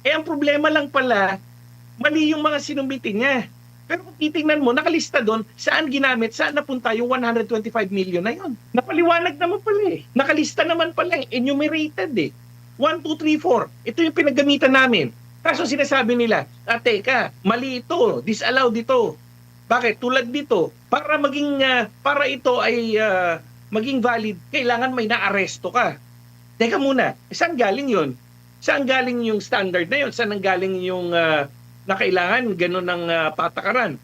Eh ang problema lang pala, mali yung mga sinumiti niya. Pero kung titingnan mo, nakalista doon, saan ginamit, saan napunta yung 125 million na yon. Napaliwanag naman pala eh. Nakalista naman pala, enumerated eh. 1, 2, 3, 4. Ito yung pinaggamitan namin. Kaso sinasabi nila, teka, mali ito, disallow dito. Bakit? Tulad dito, para ito ay maging valid, kailangan may naaresto ka. Teka muna, saan galing yon? Saan galing yung standard na yon? Saan galing yung na kailangan ganun ng patakaran?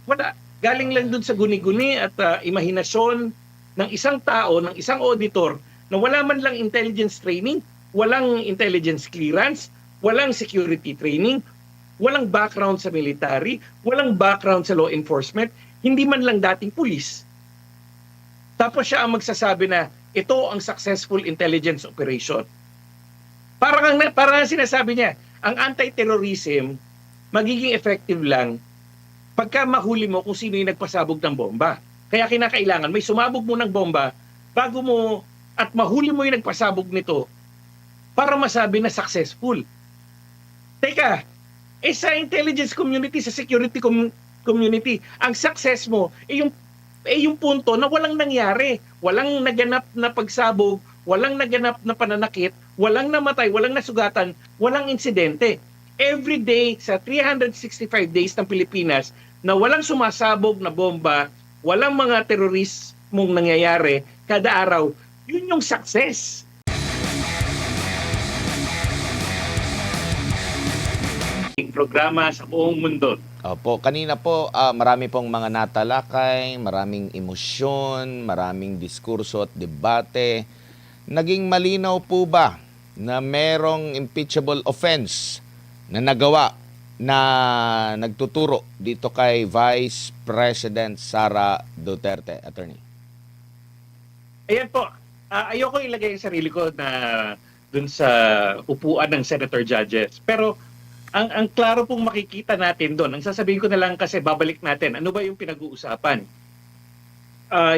Wala. Galing lang dun sa guni-guni at imahinasyon ng isang tao, ng isang auditor na wala man lang intelligence training, walang intelligence clearance, walang security training, walang background sa military, walang background sa law enforcement, hindi man lang dating pulis. Tapos siya ang magsasabi na ito ang successful intelligence operation. Parang sinasabi niya, ang anti-terrorism magiging effective lang pagka mahuli mo kung sino yung nagpasabog ng bomba. Kaya kinakailangan may sumabog mo ng bomba bago mo at mahuli mo yung nagpasabog nito para masabi na successful. Teka, sa intelligence community, sa security community, ang success mo yung punto na walang nangyari, walang naganap na pagsabog, walang naganap na pananakit, walang namatay, walang nasugatan, walang insidente. Every day sa 365 days ng Pilipinas na walang sumasabog na bomba, walang mga terorismong nangyayari kada araw, yun yung success. Programa sa buong mundo. Opo, kanina po marami pong mga natalakay, maraming emosyon, maraming diskurso at debate. Naging malinaw po ba na merong impeachable offense na nagawa na nagtuturo dito kay Vice President Sara Duterte, Attorney? Ayan po, ayoko ilagay yung sarili ko na dun sa upuan ng Senator Judges. Pero ang klaro pong makikita natin doon, ang sasabihin ko na lang kasi babalik natin, ano ba yung pinag-uusapan?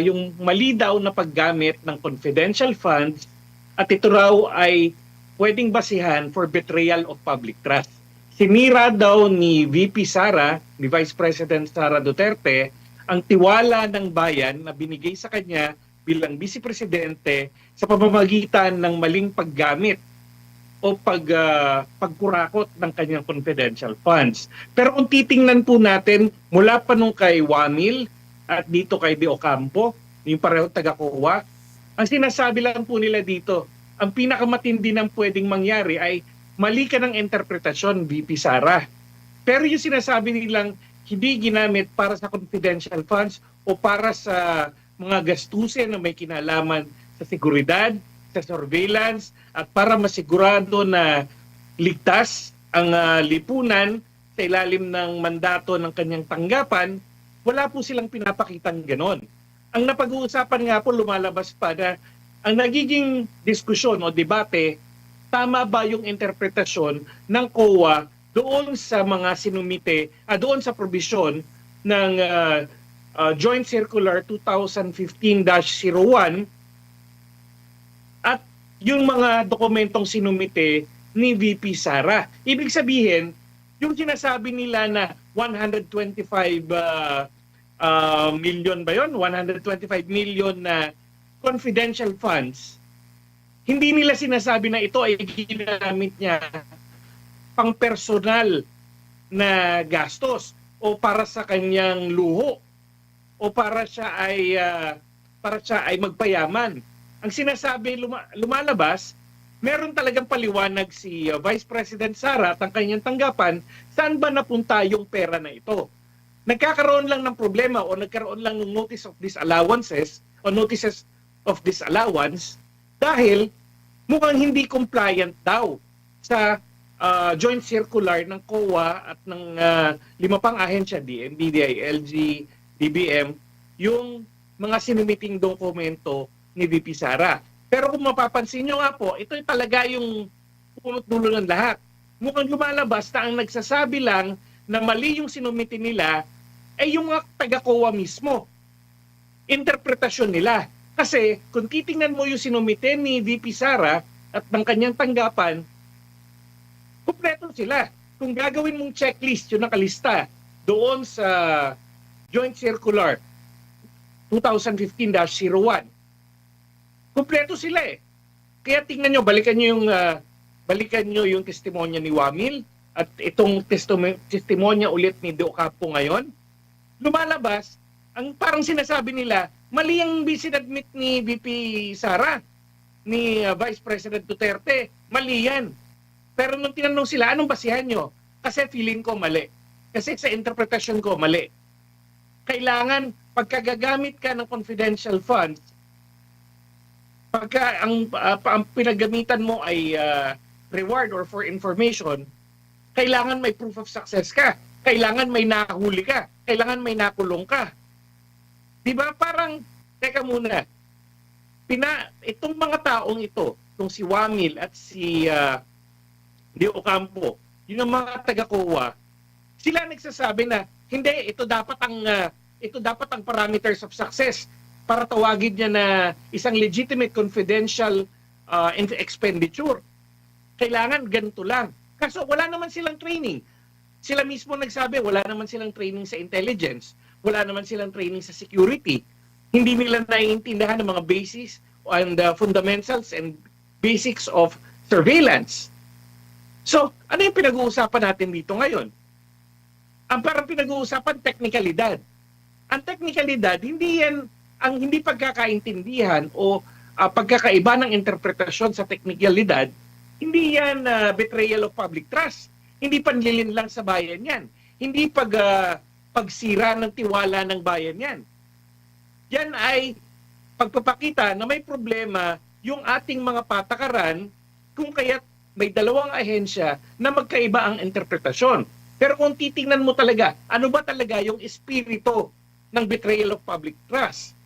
Yung mali daw na paggamit ng confidential funds at ito raw ay pwedeng basihan for betrayal of public trust. Sinira daw ni VP Sara, ni Vice President Sara Duterte, ang tiwala ng bayan na binigay sa kanya bilang Vice Presidente sa pamamagitan ng maling paggamit o pagkurakot ng kanyang confidential funds. Pero kung titingnan po natin, mula pa nung kay Wamil at dito kay De Ocampo, yung pareho taga-COA, ang sinasabi lang po nila dito, ang pinakamatindi ng pwedeng mangyari ay mali ka ng interpretasyon, VP Sara. Pero yung sinasabi nilang hindi ginamit para sa confidential funds o para sa mga gastusin na may kinalaman sa seguridad, sa surveillance, at para masigurado na ligtas ang lipunan sa ilalim ng mandato ng kanyang tanggapan, wala po silang pinapakitang ganon. Ang napag-uusapan nga po lumalabas pa na ang nagiging diskusyon o debate, tama ba yung interpretasyon ng COA doon sa mga sinumite, doon sa probisyon ng Joint Circular 2015-01 at yung mga dokumentong sinumite ni VP Sara. Ibig sabihin, yung sinasabi nila na 125 million ba yun? 125 million na confidential funds, hindi nila sinasabi na ito ay ginamit niya pang personal na gastos o para sa kanyang luho o para siya ay magpayaman. Ang sinasabi lumalabas, meron talagang paliwanag si Vice President Sara at ang kanyang tanggapan saan ba napunta yung pera na ito. Nagkakaroon lang ng problema o nagkaroon lang ng notice of disallowances o notices of disallowance dahil mukhang hindi compliant daw sa joint circular ng COA at ng 5 pang ahensya, DMD, DILG, DBM, yung mga sinumiting dokumento ni VP Sara. Pero kung mapapansin nyo nga po, ito talaga yung punot dulo ng lahat. Mukhang lumalabas na ang nagsasabi lang na mali yung sinumiti nila ay yung mga taga-COA mismo. Interpretasyon nila. Kasi kung titingnan mo yung sinumite ni VP Sara at ng kanyang tanggapan, Kumpleto sila. Kung gagawin mong checklist yung nakalista doon sa Joint Circular 2015-01, kumpleto sila eh. Kaya tingnan nyo, balikan nyo yung testimonya ni Wamil at itong testimonya ulit ni De Ocampo ngayon. Lumalabas, ang parang sinasabi nila, mali ang sinadmit ni VP Sara, ni Vice President Duterte. Mali yan. Pero nung tinanong sila, anong basihan nyo? Kasi feeling ko mali. Kasi sa interpretasyon ko, mali. Kailangan, pagkagagamit ka ng confidential funds, pagka ang pinagamitan mo ay reward or for information, kailangan may proof of success ka. Kailangan may nahuli ka. Kailangan may nakulong ka. Di ba? Parang, teka muna, itong mga taong ito, itong si Wamil at si De Ocampo, yun ang mga taga-COA, sila nagsasabi na, hindi, ito dapat ang parameters of success para tawagin niya na isang legitimate confidential expenditure. Kailangan ganito lang. Kaso wala naman silang training. Sila mismo nagsabi, wala naman silang training sa intelligence. Wala naman silang training sa security. Hindi nila naiintindihan ng mga basis and fundamentals and basics of surveillance. So, ano yung pinag-uusapan natin dito ngayon? Ang parang pinag-uusapan, teknikalidad. Ang teknikalidad, hindi yan ang hindi pagkakaintindihan o pagkakaiba ng interpretasyon sa teknikalidad, hindi yan betrayal of public trust. Hindi panlilin lang sa bayan yan. Hindi pagsira ng tiwala ng bayan yan. Yan ay pagpapakita na may problema yung ating mga patakaran kung kaya't may dalawang ahensya na magkaiba ang interpretasyon. Pero kung titingnan mo talaga, ano ba talaga yung espiritu ng betrayal of public trust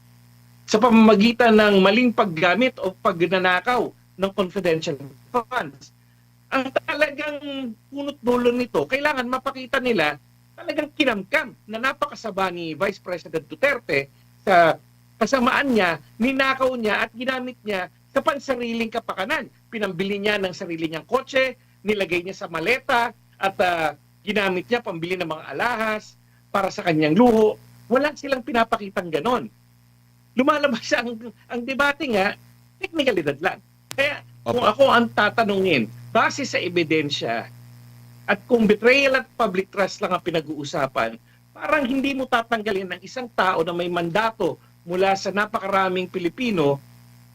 sa pamamagitan ng maling paggamit o pagnanakaw ng confidential funds. Ang talagang punot dulo nito, kailangan mapakita nila talagang kinamkam na napakasaba ni Vice President Duterte sa kasamaan niya, ninakaw niya at ginamit niya sa pansariling kapakanan. Pinambili niya ng sarili niyang kotse, nilagay niya sa maleta at ginamit niya pambili ng mga alahas para sa kanyang luho. Wala silang pinapakitang ganon. Lumalabas ang debate nga, teknikalidad lang. Kaya kung ako ang tatanungin, base sa ebidensya at kung betrayal at public trust lang ang pinag-uusapan, parang hindi mo tatanggalin ng isang tao na may mandato mula sa napakaraming Pilipino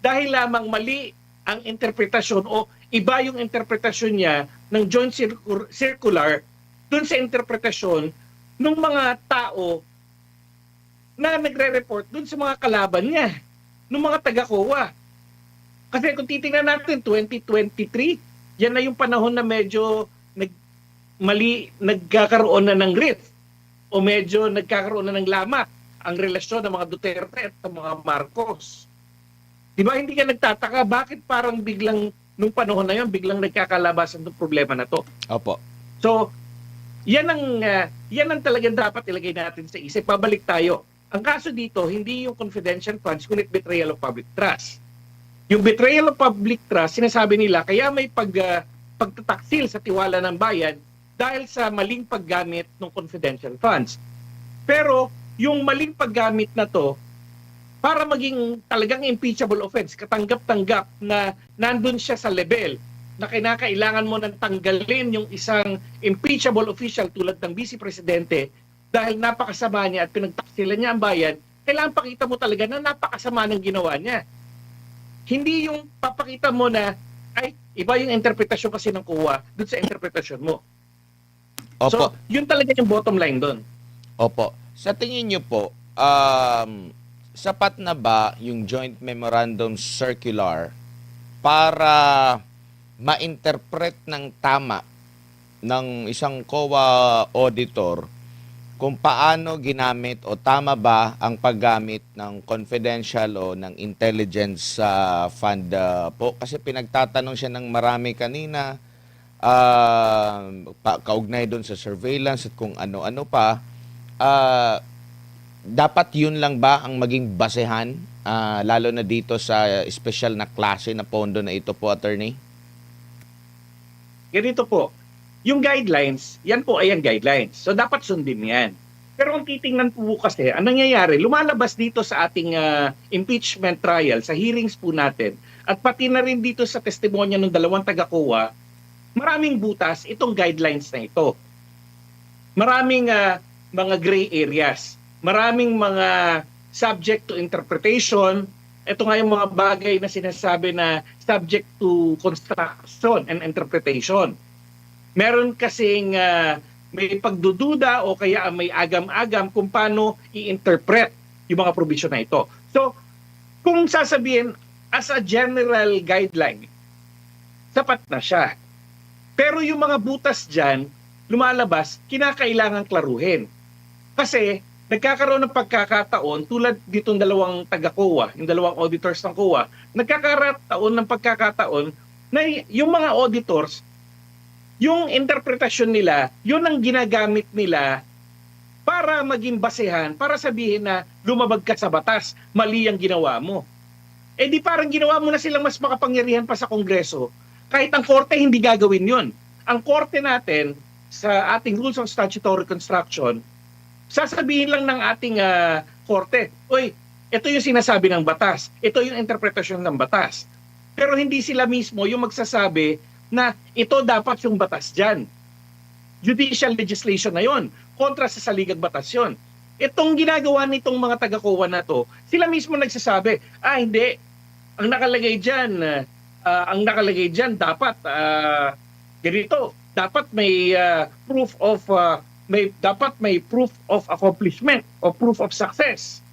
dahil lamang mali ang interpretasyon o iba yung interpretasyon niya ng Joint Circular dun sa interpretasyon ng mga tao na nagre-report dun sa mga kalaban niya, ng mga taga-COA. Kasi kung titingnan natin, 2023, yan na yung panahon na medyo nagkakaroon na ng rift o medyo nagkakaroon na ng lamat ang relasyon ng mga Duterte at ng mga Marcos. Di ba hindi ka nagtataka bakit parang biglang nung panahon na yun biglang nagkakalabasan ng problema na to? Opo. So, yan ang talagang dapat ilagay natin sa isip. Pabalik tayo. Ang kaso dito, hindi yung confidential funds, kundi betrayal of public trust. Yung betrayal of public trust, sinasabi nila, kaya may pagtataksil sa tiwala ng bayan dahil sa maling paggamit ng confidential funds. Pero yung maling paggamit na to, para maging talagang impeachable offense, katanggap-tanggap na nandun siya sa level na kinakailangan mo nang tanggalin yung isang impeachable official tulad ng Vice Presidente dahil napakasama niya at pinagtaksilan niya ang bayan, kailangan pakita mo talaga na napakasama ng ginawa niya. Hindi yung papakita mo na, ay, iba yung interpretasyon kasi ng COA doon sa interpretasyon mo. Opo. So, yun talaga yung bottom line doon. Opo. Sa tingin niyo po, sapat na ba yung Joint Memorandum Circular para ma-interpret ng tama ng isang COA auditor kung paano ginamit o tama ba ang paggamit ng confidential o ng intelligence fund po? Kasi pinagtatanong siya ng marami kanina, kaugnay doon sa surveillance at kung ano-ano pa. Dapat yun lang ba ang maging basehan, lalo na dito sa special na klase na pondo na ito po, attorney? Ganito po, yung guidelines, yan po ay ang guidelines. So dapat sundin yan. Pero kung titingnan po kasi, ang nangyayari, lumalabas dito sa ating impeachment trial, sa hearings po natin, at pati na rin dito sa testimonya ng dalawang taga-COA, maraming butas itong guidelines na ito. Maraming mga gray areas. Maraming mga subject to interpretation. Ito nga yung mga bagay na sinasabi na subject to construction and interpretation. Meron kasing may pagdududa o kaya may agam-agam kung paano i-interpret yung mga provision na ito. So, kung sasabihin as a general guideline, sapat na siya. Pero yung mga butas dyan, lumalabas, kinakailangan klaruhin. Kasi, nagkakaroon ng pagkakataon, tulad ditong dalawang taga-COA, yung dalawang auditors ng COA, nagkakaroon ng pagkakataon na yung mga auditors, yung interpretasyon nila, yun ang ginagamit nila para maging basehan, para sabihin na lumabag ka sa batas, mali ang ginawa mo. Eh di parang ginawa mo na silang mas makapangyarihan pa sa Kongreso, kahit ang korte hindi gagawin yun. Ang korte natin, sa ating Rules on Statutory Construction, sasabihin lang ng ating korte, oy, ito yung sinasabi ng batas, ito yung interpretasyon ng batas. Pero hindi sila mismo yung magsasabi na ito dapat yung batas dyan. Judicial legislation na yon, kontra sa saligang batas yon. Itong ginagawa nitong mga taga-COA na to, sila mismo nagsasabi, hindi, ang nakalagay dyan dapat ganito, dapat may proof of accomplishment o proof of success.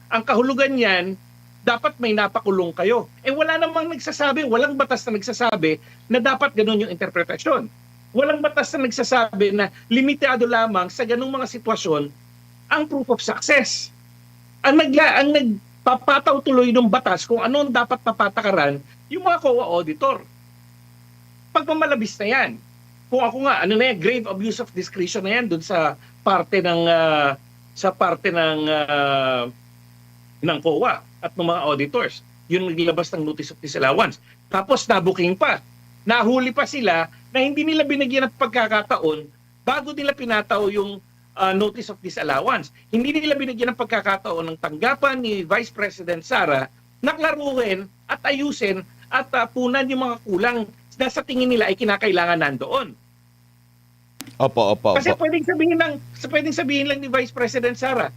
Ang kahulugan niyan, dapat may napakulong kayo. Wala namang nagsasabi, walang batas na nagsasabi na dapat ganun yung interpretasyon. Walang batas na nagsasabi na limitado lamang sa ganung mga sitwasyon ang proof of success. Ang nagpapataw tuloy ng batas kung ano ang dapat papatakaran yung mga COA auditor. Pagmamalabis na yan. Kung ako nga, grave abuse of discretion na yan dun sa parte ng COA at ng mga auditors. Yun naglabas ng notice of disallowance. Tapos nabuking pa. Nahuli pa sila na hindi nila binigyan ng pagkakataon bago nila pinataw yung notice of disallowance. Hindi nila binigyan ng pagkakataon ng tanggapan ni Vice President Sara na klaruhin at ayusin at punan yung mga kulang na sa tingin nila ay kinakailangan nandoon. Opo. Kasi pwedeng sabihin lang ni Vice President Sara,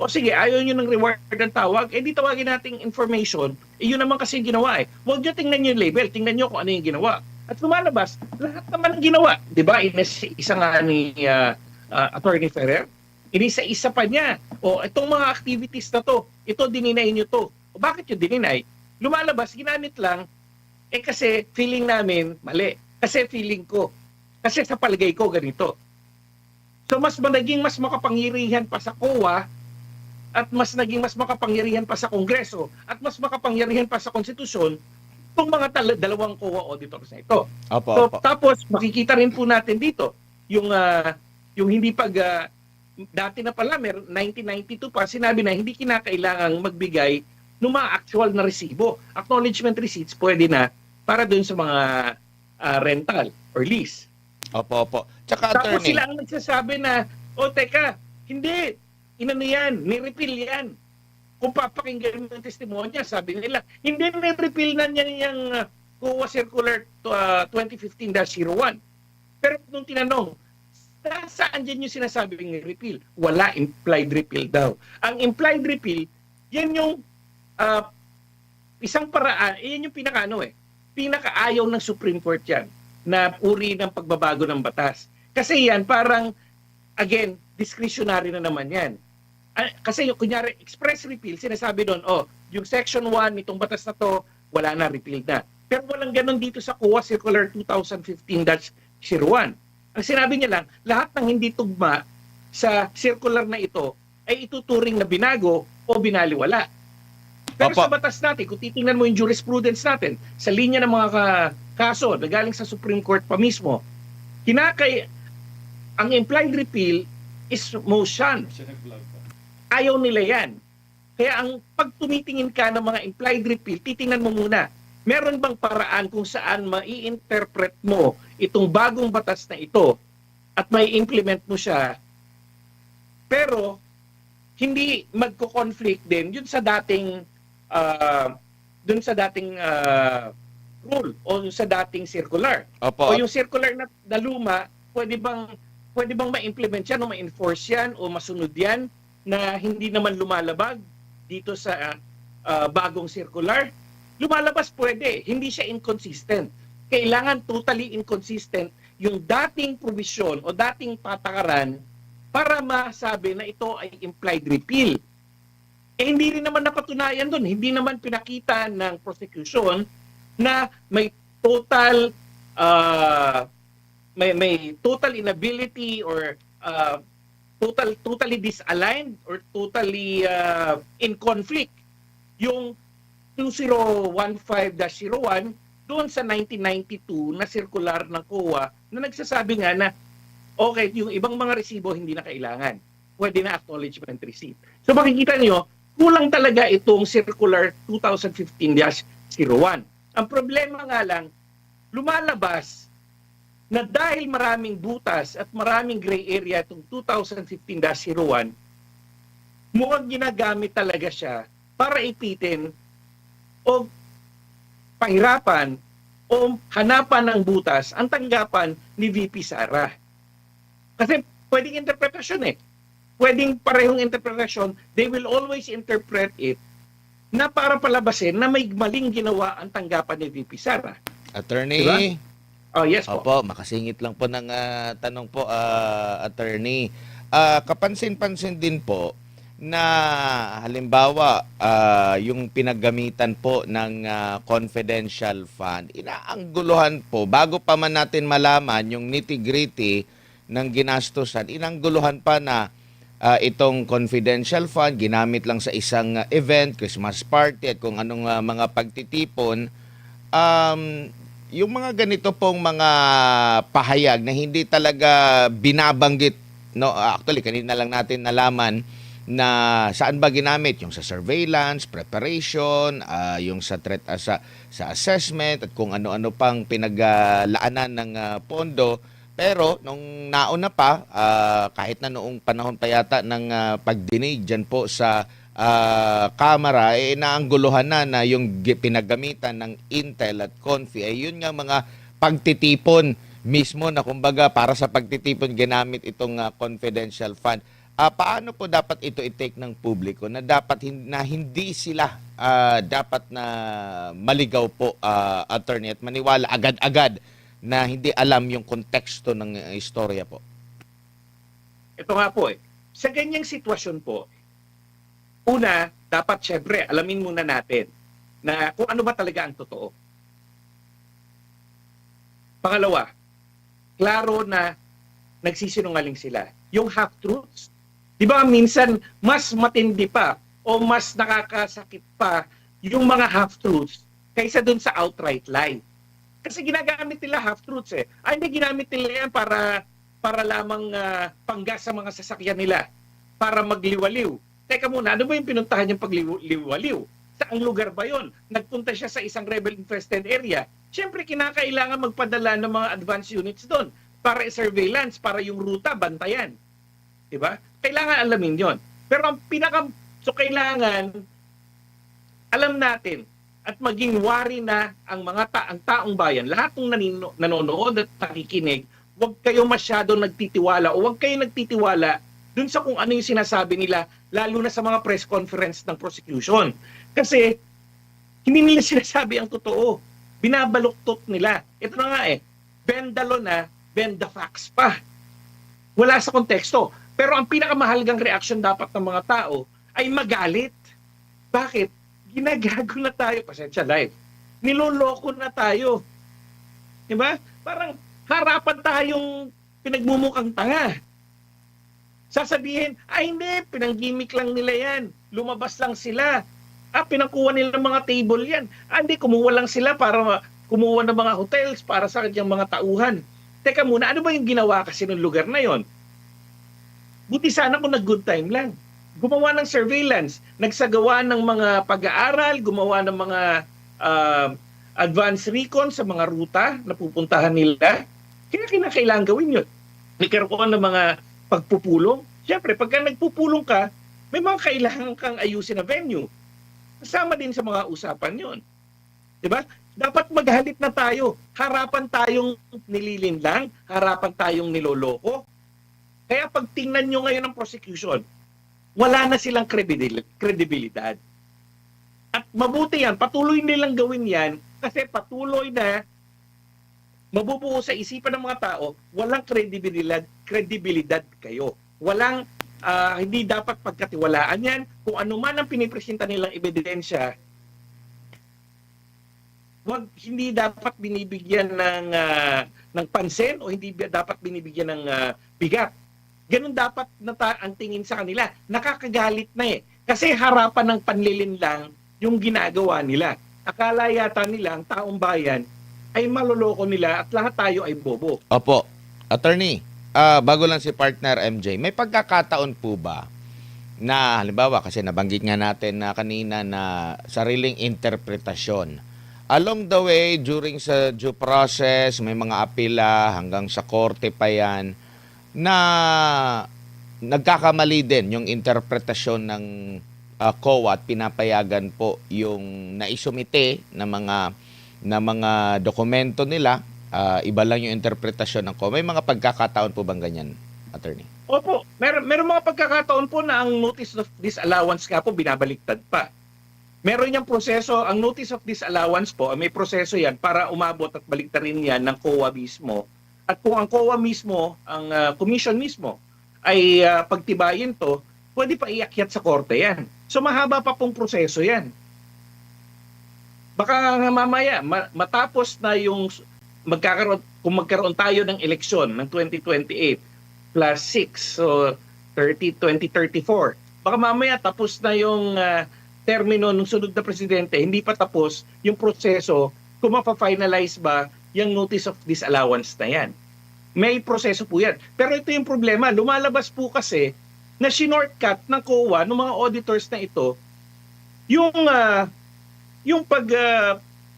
sige, ayaw nyo ng reward ng tawag, di tawagin nating information, yun naman kasi yung ginawa Huwag nyo tingnan yung label, tingnan nyo kung ano yung ginawa. At lumalabas, lahat naman ang ginawa. Di ba? Isa nga ni Attorney Ferrer, isa pa niya. Itong mga activities na to, ito dininay nyo to. Bakit yung dininay? Lumalabas, ginamit lang, kasi feeling namin mali. Kasi feeling ko. Kasi sa palagay ko ganito. So mas makapangyarihan pa sa COA at naging mas makapangyarihan pa sa Kongreso at mas makapangyarihan pa sa konstitusyon itong mga dalawang COA auditors na ito. Opo. Tapos makikita rin po natin dito yung hindi dati na pala 1992 pa sinabi na hindi kinakailangang magbigay ng mga actual na resibo. Acknowledgement receipts pwede na para doon sa mga rental or lease. Opo. Tsaka, Tapos attorney, sila ang nagsasabi na, teka, hindi, ni-repeal yan. Kung papakinggan mo yung testimonya, sabi nila, hindi ni-repeal na niya yung COA Circular 2015-01. Pero nung tinanong, saan dyan yung sinasabing repeal? Wala, implied repeal daw. Ang implied repeal, yan yung isang paraan, yan yung pinakaayaw ng Supreme Court yan na uri ng pagbabago ng batas. Kasi yan parang, again, discretionary na naman yan. Kasi yung kunyari, express repeal, sinasabi doon, yung section 1 nitong batas na to, wala na, repealed na. Pero walang ganun dito sa COA Circular 2015-01. Ang sinabi niya lang, lahat ng hindi tugma sa circular na ito ay ituturing na binago o binaliwala. Pero sa batas natin, kung titingnan mo yung jurisprudence natin, sa linya ng mga kaso na galing sa Supreme Court pa mismo, ang implied repeal is motion. Ayaw nila yan. Kaya pag tumitingin ka ng mga implied repeal, titingnan mo muna, meron bang paraan kung saan mai-interpret mo itong bagong batas na ito at may implement mo siya, pero hindi magko-conflict din yun sa dating rule o sa dating circular. Opo. O yung circular na luma, pwede bang ma-implement yan o ma-enforce yan o masunod yan na hindi naman lumalabag dito sa bagong circular? Lumalabas pwede, hindi siya inconsistent. Kailangan totally inconsistent yung dating provision o dating patakaran para masabi na ito ay implied repeal. Hindi rin naman napatunayan doon, hindi naman pinakita ng prosecution na may total may total inability or totally disaligned or totally in conflict yung 2015-01 doon sa 1992 na circular ng COA na nagsasabi nga na okay, yung ibang mga resibo hindi na kailangan. Pwede na acknowledgement receipt. So makikita nyo, kulang talaga itong circular 2015-01. Ang problema nga lang, lumalabas na dahil maraming butas at maraming gray area itong 2015-01, mukhang ginagamit talaga siya para ipitin o pahirapan o hanapan ng butas ang tanggapan ni VP Sara. Kasi pwedeng interpretasyon Pwedeng parehong interpretasyon. They will always interpret it na para palabasin na may maling ginawa ang tanggapan ni VP Sara. Attorney. Diba? Oh, yes po. Opo, makasingit lang po ng tanong po, attorney. Kapansin-pansin din po na halimbawa yung pinaggamitan po ng confidential fund, inaangguluhan po, bago pa man natin malaman yung nitty-gritty ng ginastusan, inangguluhan pa na itong confidential fund ginamit lang sa isang event, Christmas party at kung anong mga pagtitipon. Yung mga ganito pong mga pahayag na hindi talaga binabanggit, no, actually kanina lang natin nalaman na saan ba ginamit, yung sa surveillance, preparation, yung sa threat sa assessment at kung ano-ano pang pinaglaanan ng pondo. Pero nung nauna pa, kahit na noong panahon pa yata ng pagdinig dyan po sa Kamara, naangguluhan na yung pinagamitan ng Intel at Confi, yun nga mga pagtitipon mismo na kumbaga para sa pagtitipon ginamit itong confidential fund. Paano po dapat ito i-take ng publiko na dapat na hindi sila dapat na maligaw po, attorney, at maniwala agad-agad na hindi alam yung konteksto ng istorya po? Ito nga po sa ganyang sitwasyon po, una, dapat syempre alamin muna natin na kung ano ba talaga ang totoo. Pangalawa, klaro na nagsisinungaling sila. Yung half-truths, di ba minsan mas matindi pa o mas nakakasakit pa yung mga half-truths kaysa dun sa outright lie. Kasi ginagamit nila half-truths hindi ginamit nila yan para lamang panggas sa mga sasakyan nila, para magliwaliw. Teka muna, ano ba yung pinuntahan niyang pagliwaliw? Saang lugar ba yon? Nagpunta siya sa isang rebel-infested area. Siyempre, kinakailangan magpadala ng mga advanced units doon para surveillance, para yung ruta, bantayan. Diba? Kailangan alamin yon. Pero so kailangan alam natin at maging wari na ang ang taong bayan, lahat ng nanonood at nakikinig, huwag kayo masyado nagtitiwala o huwag kayo nagtitiwala dun sa kung ano yung sinasabi nila, lalo na sa mga press conference ng prosecution. Kasi hindi nila sinasabi ang totoo. Binabaluktot nila. Ito na nga bend the law na, bend the facts pa. Wala sa konteksto. Pero ang pinakamahalagang reaction dapat ng mga tao ay magalit. Bakit? Ginagago na tayo. Pasensya live. Niloloko na tayo. Diba? Parang harapan tayong pinagmumukhang tanga. Sasabihin, hindi, pinanggimik lang nila yan. Lumabas lang sila. Pinakuha nila ng mga table yan. Hindi, kumuha lang sila para kumuha ng mga hotels para sa kanyang mga tauhan. Teka muna, ano ba yung ginawa kasi ng lugar na yon? Buti sana kung nag-good time lang. Gumawa ng surveillance, nagsagawa ng mga pag-aaral, gumawa ng mga advanced recon sa mga ruta na pupuntahan nila. Kaya kinakailangan gawin yun. Nagkaroon ng mga pagpupulong. Siyempre, pagka nagpupulong ka, may mga kailangan kang ayusin na venue. Kasama din sa mga usapan yun. Diba? Dapat maghalit na tayo. Harapan tayong nililinlang, harapan tayong niloloko. Kaya pag tingnan nyo ngayon ang prosecution, wala na silang kredibilidad. At mabuti yan, patuloy nilang gawin yan kasi patuloy na mabubuo sa isipan ng mga tao, walang kredibilidad kayo. Walang, hindi dapat pagkatiwalaan yan. Kung ano man ang pinipresenta nilang ebidensya, hindi dapat binibigyan ng pansin o hindi dapat binibigyan ng bigat. Ganun dapat ang tingin sa kanila. Nakakagalit na eh. Kasi harapan ng panlilinlang yung ginagawa nila. Akala yata nila ang taong bayan ay maloloko nila at lahat tayo ay bobo. Opo. Attorney, bago lang si partner MJ, may pagkakataon po ba na halimbawa kasi nabanggit nga natin na kanina na sariling interpretasyon. Along the way, during sa due process, may mga apela hanggang sa korte pa yan na nagkakamali din yung interpretasyon ng COA at pinapayagan po yung naisumite na mga dokumento nila, iba lang yung interpretasyon ng COA. May mga pagkakataon po bang ganyan, attorney? Opo, meron mga pagkakataon po na ang notice of disallowance nga po binabaliktad pa. Meron yung proseso, ang notice of disallowance po, may proseso yan para umabot at baliktarin yan ng COA mismo. At kung ang COA mismo, ang commission mismo, ay pagtibayin to, pwede pa iakyat sa korte yan. So mahaba pa pong proseso yan. Baka nga mamaya, matapos na yung kung magkaroon tayo ng eleksyon ng 2028 plus 6, so 2034, baka mamaya tapos na yung termino ng sunod na presidente, hindi pa tapos yung proseso kung mapa-finalize ba yung notice of disallowance na yan. May proseso po yan. Pero ito yung problema, lumalabas po kasi na shinortcut ng COA, ng mga auditors na ito, yung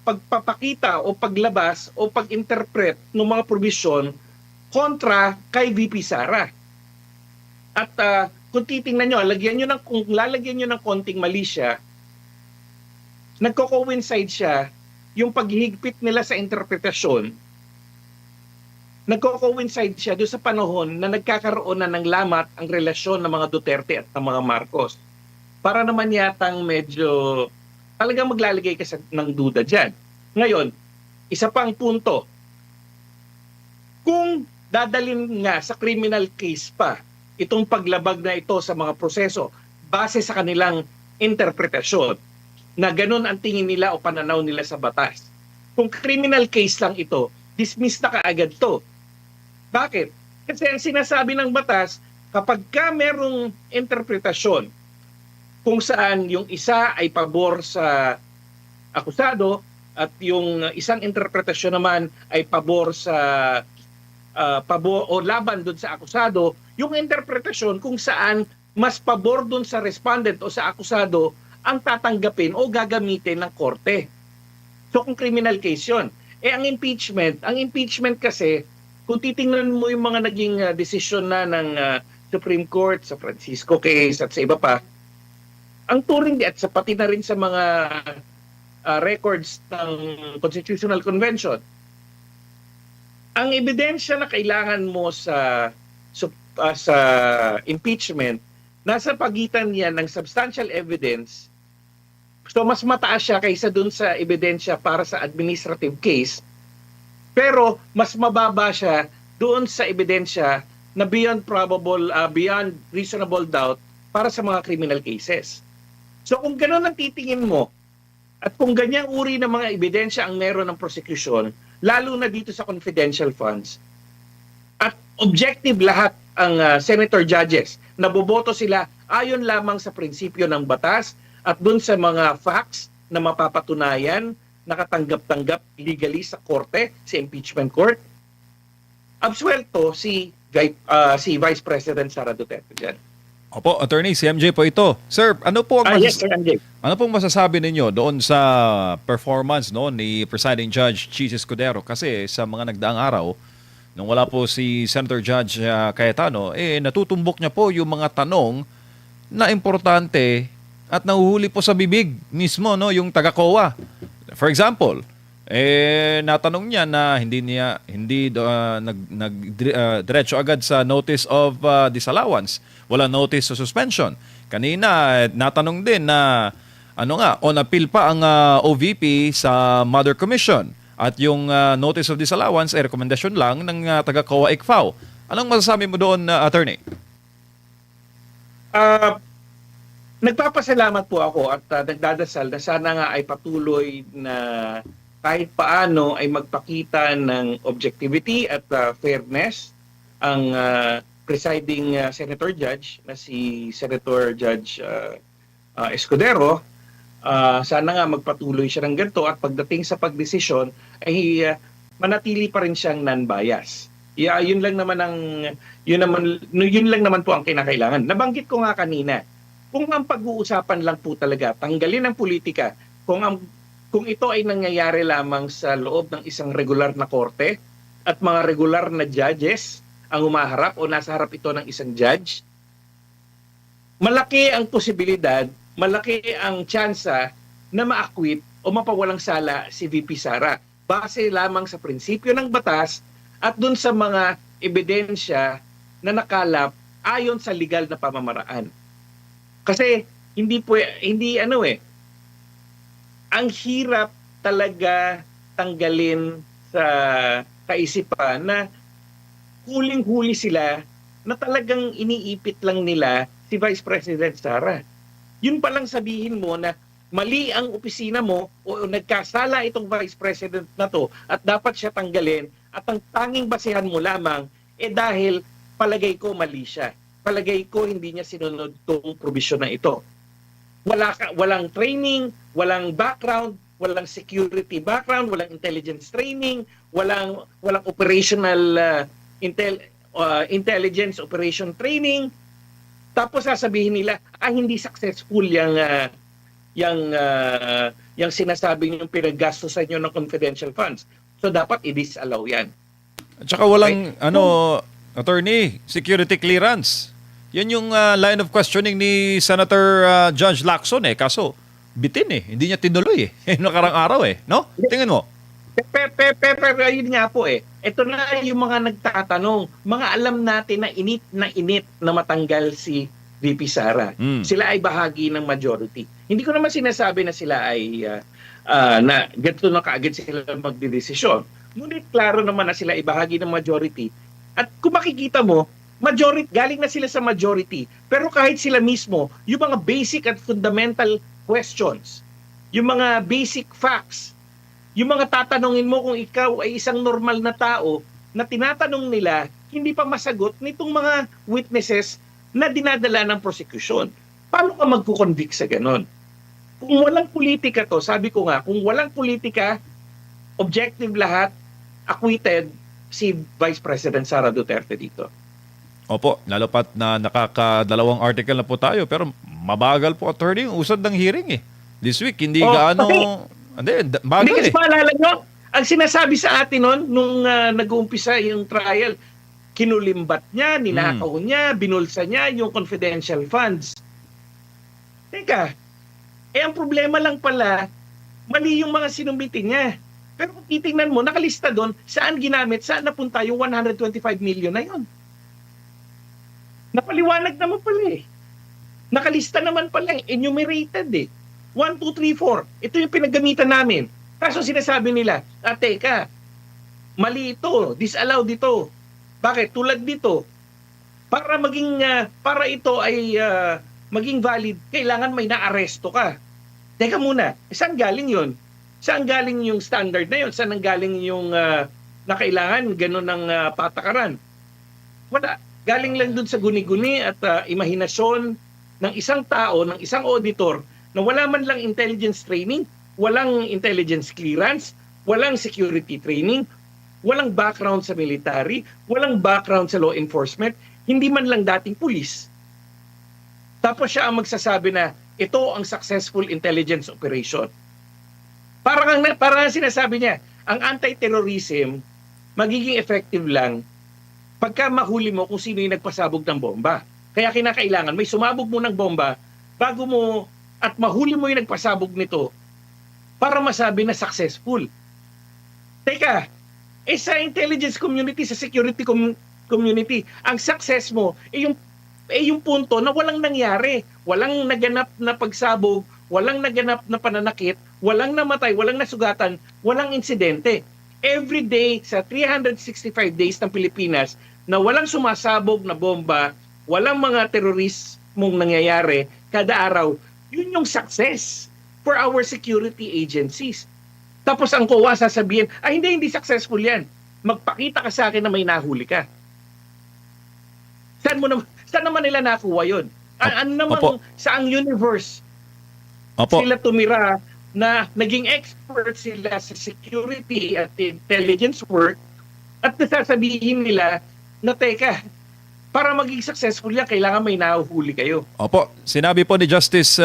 pagpapakita o paglabas o pag-interpret ng mga provision kontra kay VP Sara. At kung titingnan nyo, kung lalagyan nyo ng konting mali siya, nagko-coincide siya yung paghihigpit nila sa interpretasyon, nagko-coincide siya doon sa panahon na nagkakaroon na ng lamat ang relasyon ng mga Duterte at ng mga Marcos. Para naman yatang medyo talagang maglalagay ka ng duda dyan. Ngayon, isa pang punto, kung dadalin nga sa criminal case pa, itong paglabag na ito sa mga proseso base sa kanilang interpretasyon na ganun ang tingin nila o pananaw nila sa batas. Kung criminal case lang ito, dismiss na kaagad to. Bakit? Kasi ang sinasabi ng batas, kapag ka merong interpretasyon kung saan yung isa ay pabor sa akusado at yung isang interpretasyon naman ay pabor sa pabor o laban doon sa akusado, yung interpretasyon kung saan mas pabor doon sa respondent o sa akusado ang tatanggapin o gagamitin ng korte. So kung criminal case yun. Ang impeachment kasi, kung titingnan mo yung mga naging desisyon na ng Supreme Court sa Francisco case at sa iba pa, ang turing at sa pati na rin sa mga records ng Constitutional Convention, ang ebidensya na kailangan mo sa impeachment, nasa pagitan yan ng substantial evidence. So mas mataas siya kaysa dun sa ebidensya para sa administrative case, pero mas mababa siya doon sa ebidensya na beyond reasonable doubt para sa mga criminal cases. So kung gano'n ang titingin mo, at kung ganyang uri ng mga ebidensya ang meron ng prosecution, lalo na dito sa confidential funds, at objective lahat ang senator judges, naboboto sila ayon lamang sa prinsipyo ng batas at dun sa mga facts na mapapatunayan, nakatanggap-tanggap legally sa korte, sa impeachment court, absuelto si Vice President Sara Duterte dyan. Opo, Attorney, si MJ po ito. Sir, ano po ang Yes, Sir MJ. ano pong masasabi ninyo doon sa performance no ni Presiding Judge Chis Escudero? Kasi sa mga nagdaang araw, nung wala po si Senator Judge Cayetano, natutumbok niya po yung mga tanong na importante at nahuhuli po sa bibig mismo, no, yung taga-COA. For example, natanong niya na hindi diretso agad sa notice of disallowance, wala notice of suspension. Kanina natanong din na on appeal pa ang OVP sa Mother Commission at yung notice of disallowance ay rekomendasyon lang ng taga-COA ICFAO. Anong masasabi mo doon, attorney? Nagpapasalamat po ako at nagdadasal na sana nga ay patuloy na kahit paano ay magpakita ng objectivity at fairness ang presiding Senator Judge na si Senator Judge Escudero. Sana nga magpatuloy siya ng ganito at pagdating sa pagdesisyon ay manatili pa rin siyang non-bias. Yun lang naman po ang kinakailangan. Nabanggit ko nga kanina, kung ang pag-uusapan lang po talaga, tanggalin ang politika, kung ito ay nangyayari lamang sa loob ng isang regular na korte at mga regular na judges ang humaharap o nasa harap ito ng isang judge, malaki ang posibilidad, malaki ang tsansa na ma-acquit o mapawalang sala si VP Sara base lamang sa prinsipyo ng batas at dun sa mga ebidensya na nakalap ayon sa legal na pamamaraan. Kasi ang hirap talaga tanggalin sa kaisipan na huling-huli sila na talagang iniipit lang nila si Vice President Sara. Yun palang sabihin mo na mali ang opisina mo o nagkasala itong Vice President na to at dapat siya tanggalin at ang tanging basehan mo lamang dahil palagay ko mali siya. Palagay ko hindi niya sinunod tong probisyon na ito. Walang training, walang background, walang security background, walang intelligence training, walang operational intelligence operation training. Tapos sasabihin nila hindi successful yung sinasabi niyong pinaggastosan niyo ng confidential funds. So dapat i-disallow yan. At saka walang attorney, security clearance. Yan yung line of questioning ni Senator Judge Lacson kaso bitin hindi niya tinuloy nakarang araw no? Tingnan mo. Pero yun nga po ito na yung mga nagtatanong, mga alam natin na init na matanggal si VP Sara. Sila ay bahagi ng majority. Hindi ko naman sinasabi na sila ay na ganito na kaagad sila magdedesisyon. Ngunit klaro naman na sila ay bahagi ng majority. At kung makikita mo, galing na sila sa majority. Pero kahit sila mismo, yung mga basic at fundamental questions, yung mga basic facts, yung mga tatanungin mo kung ikaw ay isang normal na tao na tinatanong nila, hindi pa masagot nitong mga witnesses na dinadala ng prosecution. Paano ka magkukonvict sa ganon? Kung walang politika to, sabi ko nga, kung walang politika, objective lahat, acquitted si Vice President Sara Duterte dito. Opo, lalo pat na nakakadalawang article na po tayo pero mabagal po, attorney, yung usad ng hearing This week, hindi bagal Hindi maalala nyo, ang sinasabi sa atin nung nag-uumpisa yung trial, kinulimbat niya, ninakaw niya, binulsa niya yung confidential funds. Teka, ang problema lang pala, mali yung mga sinumbitin niya. Pero kung titingnan mo, nakalista doon, saan ginamit, saan napunta yung 125 million na yun. Napaliwanag naman pala Nakalista naman pala enumerated 1, 2, 3, 4. Ito yung pinaggamitan namin. Kaso sinasabi nila, teka, mali ito, disallow dito. Bakit? Tulad dito, para ito ay maging valid, kailangan may naaresto ka. Teka muna, saan galing yun? Saan galing yung standard na yun? Saan galing yung na kailangan ganun ng patakaran? Wala. Galing lang dun sa guni-guni at imahinasyon ng isang tao, ng isang auditor na wala man lang intelligence training, walang intelligence clearance, walang security training, walang background sa military, walang background sa law enforcement, hindi man lang dating pulis. Tapos siya ang magsasabi na ito ang successful intelligence operation. Parang sinasabi niya, ang anti-terrorism magiging effective lang pagka mahuli mo kung sino yung nagpasabog ng bomba. Kaya kinakailangan may sumabog mo ng bomba bago mo at mahuli mo yung nagpasabog nito para masabi na successful. Teka, sa intelligence community, sa security community, ang success mo yung punto na walang nangyari, walang naganap na pagsabog, walang naganap na pananakit, walang namatay, walang nasugatan, walang insidente. Every day sa 365 days ng Pilipinas na walang sumasabog na bomba, walang mga terorismong nangyayari kada araw, yun yung success for our security agencies. Tapos ang COA sasabihin, hindi successful yan. Magpakita ka sa akin na may nahuli ka. Saan naman nila nakuha yun? Ano naman, Opo. saang universe Opo. sila tumira na naging expert sila sa security at intelligence work at nasasabihin nila na teka, para maging successful yan, kailangan may nahuhuli kayo. Opo, sinabi po ni Justice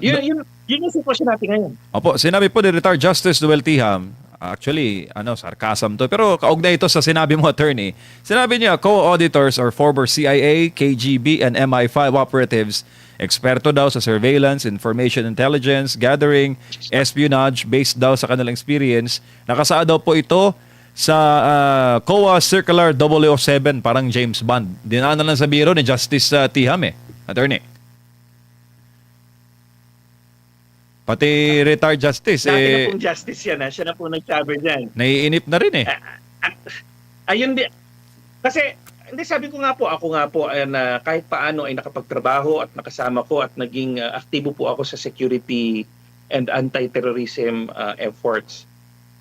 Yun yung sitwasyon natin ngayon. Opo, sinabi po ni retired Justice Noel Tiham, actually, sarcasm to, pero kaugnay ito sa sinabi mo, attorney. Sinabi niya, co-auditors or former CIA, KGB, and MI5 operatives, eksperto daw sa surveillance, information intelligence, gathering, espionage, based daw sa kanilang experience. Nakasaad daw po ito sa COA Circular 007, parang James Bond. Dinaanan lang sa biro ni Justice Tiham attorney. Pati retired justice, Dati na pong justice yan, siya na po nagsabi dyan. naiinip na rin Ayun din. Kasi, sabi ko nga po, ako nga po, na kahit paano ay nakapagtrabaho at nakasama ko at naging aktibo po ako sa security and anti-terrorism efforts.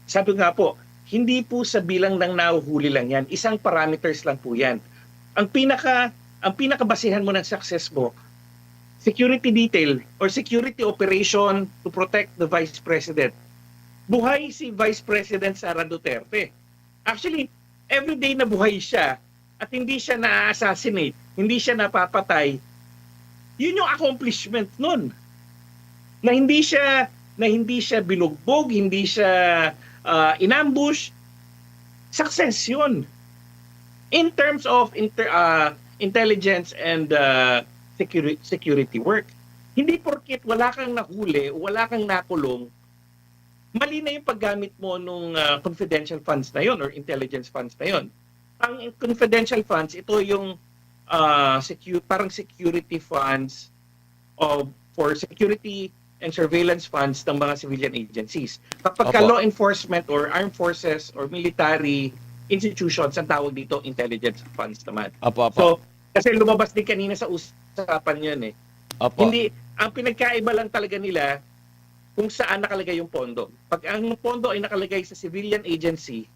Sabi ko nga po, hindi po sa bilang ng nahuhuli lang yan. Isang parameters lang po yan. Ang pinakabasihan mo ng success mo, security detail or security operation to protect the Vice President. Buhay si Vice President Sara Duterte. Actually, everyday na buhay siya at hindi siya na-assassinate, hindi siya napapatay. Yun yung accomplishment nun. Na hindi siya binugbog, hindi siya inambush. Success yun. In terms of intelligence and security work. Hindi porket wala kang nahuli, wala kang nakulong, mali na yung paggamit mo nung confidential funds na yon or intelligence funds na yon. Ang confidential funds, ito yung parang security funds for security and surveillance funds ng mga civilian agencies. Kapag Opo. law enforcement or armed forces or military institutions, ang tawag dito intelligence funds naman. Opo, opo. So, kasi lumabas din kanina sa usapan yun Opo. Hindi, ang pinagkaiba lang talaga nila kung saan nakalagay yung pondo. Pag ang pondo ay nakalagay sa civilian agency,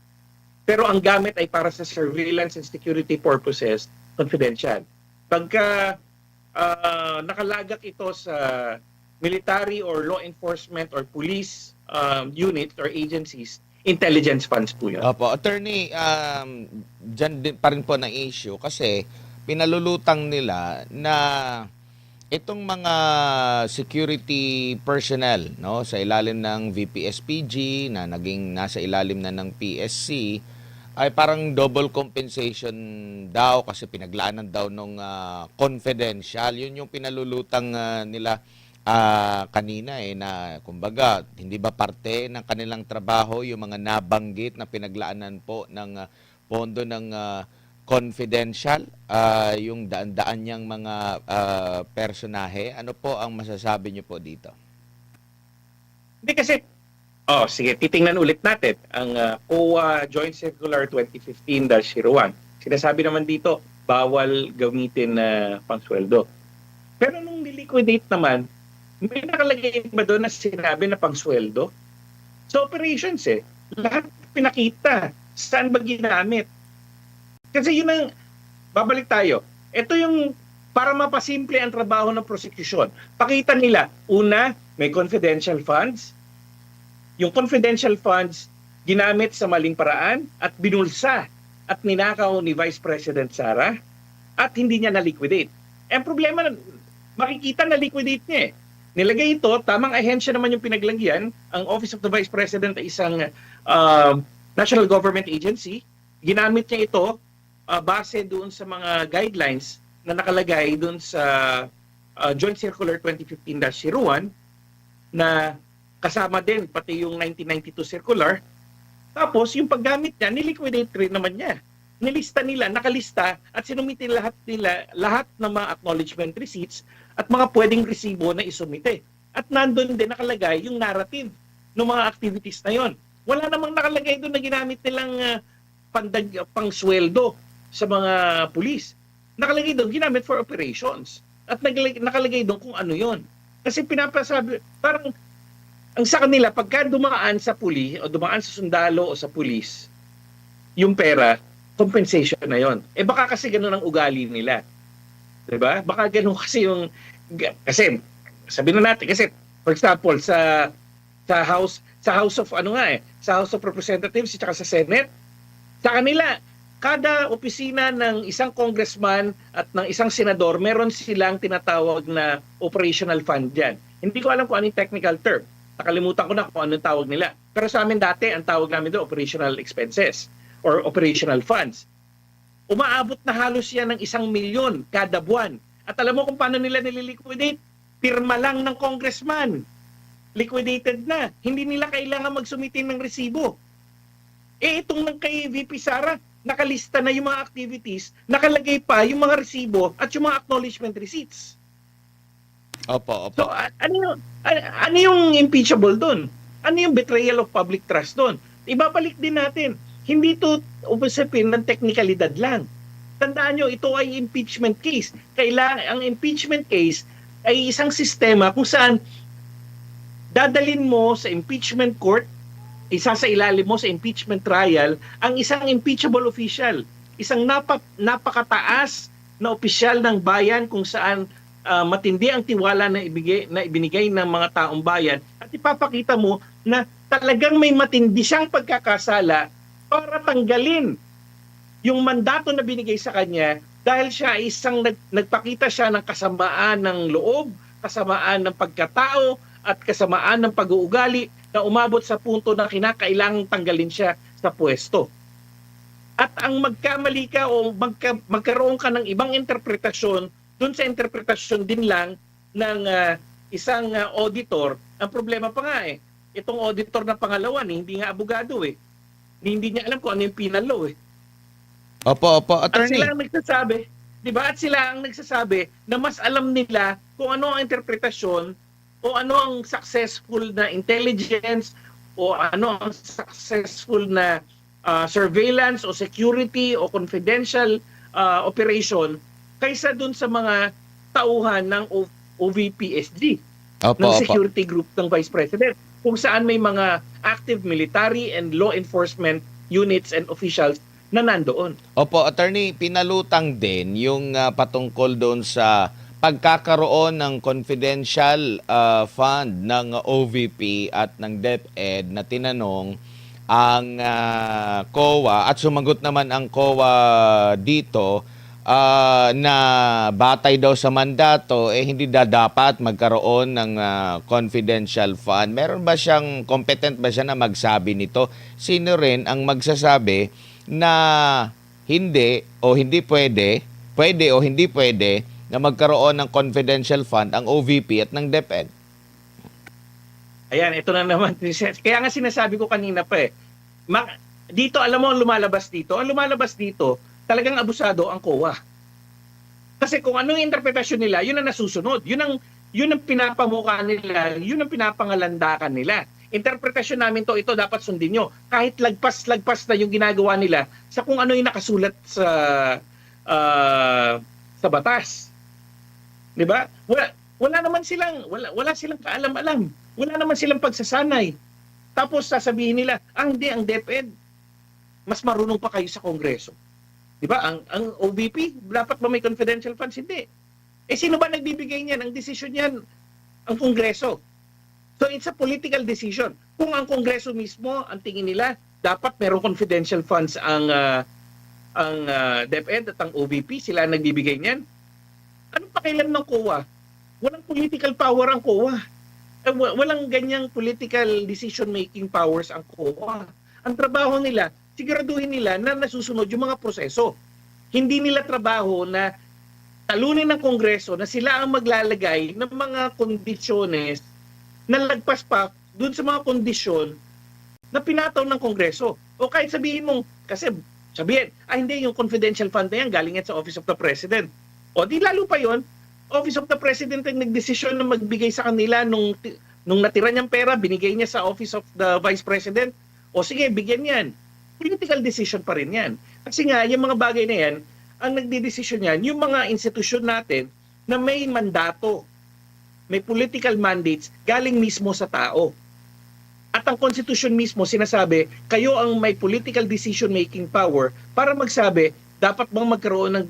pero ang gamit ay para sa surveillance and security purposes, confidential. Pagka nakalagak ito sa military or law enforcement or police units or agencies, intelligence funds po yun. Opo, attorney, dyan din pa rin po na issue kasi pinalulutang nila na itong mga security personnel no sa ilalim ng VPSPG na naging nasa ilalim na ng PSC ay parang double compensation daw kasi pinaglaanan daw nung confidential. Yun yung pinalulutang nila kanina na kumbaga hindi ba parte ng kanilang trabaho yung mga nabanggit na pinaglaanan po ng pondo ng confidential, yung daan-daan niyang mga personahe. Ano po ang masasabi niyo po dito? Hindi kasi, sige, titingnan ulit natin ang COA Joint Circular 2015-01. Sinasabi naman dito, bawal gamitin na pangsweldo. Pero nung niliquidate naman, may nakalagay ba doon na sinabi na pangsweldo? Sa operations lahat pinakita. Saan ba ginamit? Kasi yun ang, babalik tayo. Ito yung para mapasimple ang trabaho ng prosecution. Pakita nila, una, may confidential funds. Yung confidential funds, ginamit sa maling paraan at binulsa at ninakaw ni Vice President Sara at hindi niya na-liquidate. Ang problema, makikita na-liquidate niya Nilagay ito, tamang ahensya naman yung pinaglagyan. Ang Office of the Vice President ay isang national government agency. Ginamit niya ito base doon sa mga guidelines na nakalagay doon sa Joint Circular 2015-01 na kasama din pati yung 1992 circular. Tapos yung paggamit niya, niliquidate rin naman niya. Nilista nila, nakalista at sinumite lahat ng mga acknowledgement receipts at mga pwedeng resibo na isumite. At nandun din nakalagay yung narrative ng mga activities na yon. Wala namang nakalagay doon na ginamit nilang pangsweldo sa mga pulis. Nakalagay doon, ginamit for operations. At nakalagay doon kung ano yon. Kasi pinapasabi, parang ang sa kanila, pagka dumaan sa puli o dumaan sa sundalo o sa pulis, yung pera, compensation na yon. Baka kasi ganun ang ugali nila. 'Di ba? Baka ganun kasi kasi sabihin na natin kasi for example sa House of sa House of Representatives at sa Senate, sa kanila kada opisina ng isang congressman at ng isang senador, meron silang tinatawag na operational fund diyan. Hindi ko alam kung anong technical term. Nakalimutan ko na kung anong tawag nila. Pero sa amin dati, ang tawag namin doon operational expenses or operational funds. Umaabot na halos yan ng 1 milyon kada buwan. At alam mo kung paano nila nililiquidate? Pirma lang ng congressman. Liquidated na. Hindi nila kailangan magsumitin ng resibo. Itong ng kay VP Sara, nakalista na yung mga activities, nakalagay pa yung mga resibo at yung mga acknowledgement receipts. Opo. So, ano yung impeachable doon? Ano yung betrayal of public trust doon? Ibabalik din natin. Hindi ito usapin ng teknikalidad lang. Tandaan nyo, ito ay impeachment case. Ang impeachment case ay isang sistema kung saan dadalin mo sa impeachment court, isa sa ilalim mo sa impeachment trial, ang isang impeachable official. Isang napakataas na opisyal ng bayan kung saan matindi ang tiwala na ibinigay ng mga taong bayan at ipapakita mo na talagang may matindi siyang pagkakasala para tanggalin yung mandato na binigay sa kanya dahil siya ay isang nagpakita siya ng kasamaan ng loob, kasamaan ng pagkatao at kasamaan ng pag-uugali na umabot sa punto na kinakailangang tanggalin siya sa pwesto. At ang magkamali ka o magkaroon ka ng ibang interpretasyon doon sa interpretasyon din lang ng isang auditor, ang problema pa nga itong auditor na pangalawa hindi nga abogado hindi niya alam kung ano yung penal law Opo, At attorney. sila ang nagsasabi, di ba? At sila ang nagsasabi na mas alam nila kung ano ang interpretasyon o ano ang successful na intelligence o ano ang successful na surveillance o security o confidential operation kaysa dun sa mga tauhan ng OVP-SG, ng security group ng Vice President, kung saan may mga active military and law enforcement units and officials na nandoon. Opo, attorney, pinalutang din yung patungkol doon sa pagkakaroon ng confidential fund ng OVP at ng DepEd na tinanong ang COA at sumagot naman ang COA dito na batay daw sa mandato hindi dapat magkaroon ng confidential fund. Meron ba siyang competent ba siya na magsabi nito? Sino rin ang magsasabi na hindi o hindi pwede o hindi pwede na magkaroon ng confidential fund ang OVP at ng DepEd? Ayan, ito na naman. Kaya nga sinasabi ko kanina pa dito, alam mo ang lumalabas dito? Ang lumalabas dito, talagang abusado ang COA. Kasi kung ano yung interpretasyon nila, yun ang nasusunod. Yun ang pinapamukha nila, yun ang pinapangalandakan nila. Interpretasyon namin ito dapat sundin nyo. Kahit lagpas na yung ginagawa nila sa kung ano yung nakasulat sa batas. 'Di ba? Wala silang kaalam-alam. Wala naman silang pagsasanay. Tapos sasabihin nila, hindi, ang DepEd mas marunong pa kayo sa Kongreso. 'Di ba? Ang OVP dapat ba may confidential funds? Hindi. Sino ba nagbibigay niyan? Ang desisyon niyan ang Kongreso. So it's a political decision. Kung ang Kongreso mismo ang tingin nila dapat merong confidential funds ang DepEd at ang OVP, sila ang nagbibigay niyan. Anong pakialam ng COA? Walang political power ang COA. Walang ganyang political decision-making powers ang COA. Ang trabaho nila, siguraduhin nila na nasusunod yung mga proseso. Hindi nila trabaho na talunin ng Kongreso na sila ang maglalagay ng mga kondisyones na lagpas pa dun sa mga kondisyon na pinataw ng Kongreso. O kahit sabihin mong, kasi sabihin, hindi, yung confidential fund na yan, galing yan sa Office of the President. O di lalo pa yon, Office of the President ang nagdesisyon na magbigay sa kanila nung natira niyang pera, binigay niya sa Office of the Vice President. O sige, bigyan yan. Political decision pa rin yan. Kasi nga, yung mga bagay na yan, ang nagdidesisyon yan, yung mga institusyon natin na may mandato, may political mandates galing mismo sa tao. At ang konstitusyon mismo sinasabi, kayo ang may political decision-making power para magsabi, dapat bang magkaroon ng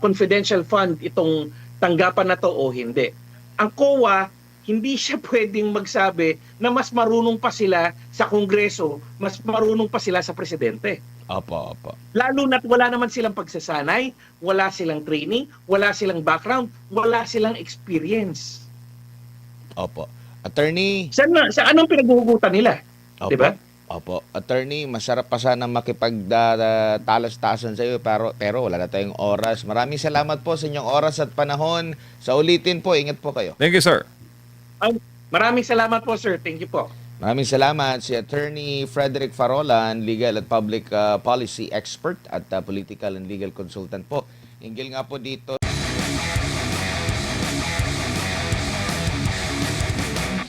confidential fund itong tanggapan na to o hindi. Ang COA, hindi siya pwedeng magsabi na mas marunong pa sila sa Kongreso, mas marunong pa sila sa Presidente. Opo, opo. Lalo na't wala naman silang pagsasanay, wala silang training, wala silang background, wala silang experience. Opo. Attorney, Sa anong pinaghuhugutan nila? opo. Diba? Opo. Attorney, masarap pa sana makipagtalas-tasan sa iyo pero wala na tayong oras. Maraming salamat po sa inyong oras at panahon. Sa ulitin po, ingat po kayo. Thank you, sir. Maraming salamat po, sir. Thank you po. Maraming salamat si Attorney Frederick Farolan, Legal at Public Policy Expert at Political and Legal Consultant po. Hinggil nga po dito